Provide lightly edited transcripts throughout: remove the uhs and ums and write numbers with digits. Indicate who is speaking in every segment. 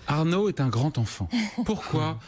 Speaker 1: Arnaud est un grand enfant. Pourquoi ?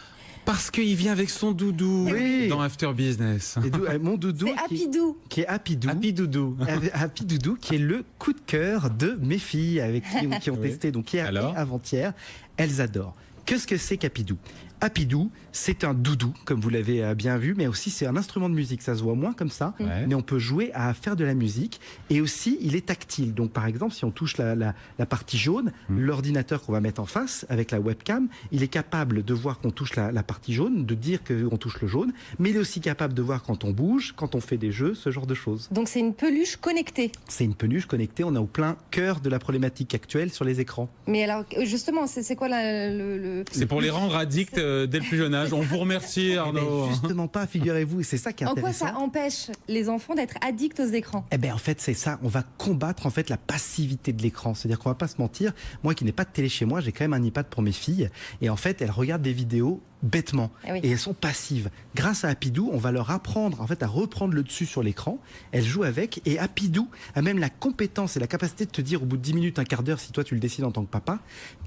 Speaker 1: Parce qu'il vient avec son doudou dans After Business.
Speaker 2: Et mon doudou
Speaker 3: C'est Happy-Doo.
Speaker 2: qui est Happy Doo.
Speaker 1: Happy Doudou.
Speaker 2: Happy Doudou, qui est le coup de cœur de mes filles avec qui ont
Speaker 1: Oui.
Speaker 2: testé donc hier
Speaker 1: Alors
Speaker 2: et avant-hier. Elles adorent. Qu'est-ce que c'est qu'Happy Doo ? Happy Doo, c'est un doudou, comme vous l'avez bien vu, mais aussi c'est un instrument de musique. Ça se voit moins comme ça,
Speaker 1: Ouais.
Speaker 2: mais on peut jouer à faire de la musique. Et aussi, il est tactile. Donc, par exemple, si on touche la partie jaune, l'ordinateur qu'on va mettre en face avec la webcam, il est capable de voir qu'on touche la partie jaune, de dire qu'on touche le jaune, mais il est aussi capable de voir quand on bouge, quand on fait des jeux, ce genre de choses.
Speaker 3: Donc c'est une peluche connectée.
Speaker 2: C'est une peluche connectée, on est au plein cœur de la problématique actuelle sur les écrans.
Speaker 3: Mais alors, justement, c'est quoi le...
Speaker 1: C'est pour les rendre addicts dès le plus jeune âge. On vous remercie,
Speaker 2: Eh ben,
Speaker 1: Arnaud.
Speaker 2: justement pas, figurez-vous, et c'est ça qui est
Speaker 3: En quoi
Speaker 2: intéressant.
Speaker 3: ça empêche les enfants d'être addicts aux écrans ?
Speaker 2: Eh ben en fait c'est ça, on va combattre en fait la passivité de l'écran. C'est-à-dire qu'on va pas se mentir, moi qui n'ai pas de télé chez moi, j'ai quand même un iPad pour mes filles et en fait elles regardent des vidéos bêtement
Speaker 3: Ah oui.
Speaker 2: et elles sont passives. Grâce à Happy Doo, on va leur apprendre en fait à reprendre le dessus sur l'écran. Elles jouent avec et Happy Doo a même la compétence et la capacité de te dire au bout de 10 minutes, un quart d'heure, si toi tu le décides en tant que papa,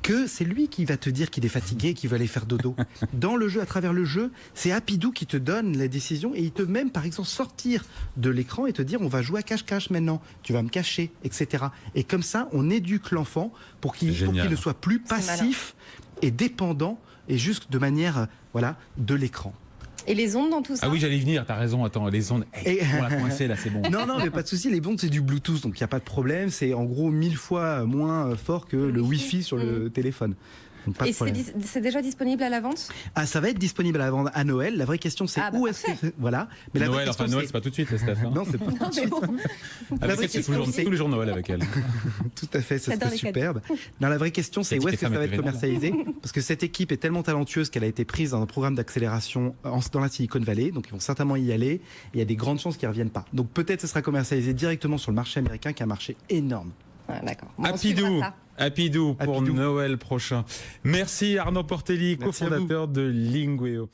Speaker 2: que c'est lui qui va te dire qu'il est fatigué, qu'il veut aller faire dodo. Dans le jeu, à travers le jeu, c'est Happy Doo qui te donne la décision et il te même par exemple sortir de l'écran et te dire on va jouer à cache-cache maintenant, tu vas me cacher, etc. Et comme ça, on éduque l'enfant pour qu'il
Speaker 1: Génial.
Speaker 2: ne soit plus passif et dépendant et juste de manière de l'écran.
Speaker 3: Et les ondes dans tout ça ?
Speaker 1: Ah oui, j'allais y venir, t'as raison. Attends, les ondes.
Speaker 2: Et-
Speaker 1: On l'a coincé là, c'est bon.
Speaker 2: Non, mais pas de souci. Les ondes, c'est du Bluetooth, donc il n'y a pas de problème. C'est en gros 1000 fois moins fort que le Wi-Fi sur le téléphone. Donc, pas de
Speaker 3: Et
Speaker 2: problème.
Speaker 3: c'est déjà disponible à la vente ?
Speaker 2: Ah, ça va être disponible à la vente à Noël. La vraie question, c'est
Speaker 3: Ah, bah,
Speaker 2: où est-ce que
Speaker 3: parfait.
Speaker 2: voilà. Mais la vraie
Speaker 1: Noël,
Speaker 2: question,
Speaker 1: enfin Noël, c'est pas tout de suite, Steph. hein.
Speaker 2: Non, c'est pas
Speaker 3: Non, mais bon.
Speaker 1: Avec
Speaker 2: vraie
Speaker 1: elle, c'est
Speaker 2: question,
Speaker 1: tous les jours Noël avec elle.
Speaker 2: tout à fait, ça
Speaker 3: J'adore
Speaker 2: serait
Speaker 3: les
Speaker 2: superbe. Non, la vraie question, c'est où est-ce que ça va être
Speaker 1: vénale.
Speaker 2: commercialisé ? Parce que cette équipe est tellement talentueuse qu'elle a été prise dans un programme d'accélération dans la Silicon Valley, donc ils vont certainement y aller. Et il y a des grandes chances qu'ils ne reviennent pas. Donc peut-être ce sera commercialisé directement sur le marché américain, qui est un marché énorme.
Speaker 3: Ah, d'accord. Bon, on
Speaker 1: Happy
Speaker 3: suivra
Speaker 1: Doo.
Speaker 3: ça.
Speaker 1: Happy Doo pour
Speaker 2: Happy Doo.
Speaker 1: Noël prochain. Merci Arnaud Portelli,
Speaker 2: Merci à vous.
Speaker 1: cofondateur de Lingueo.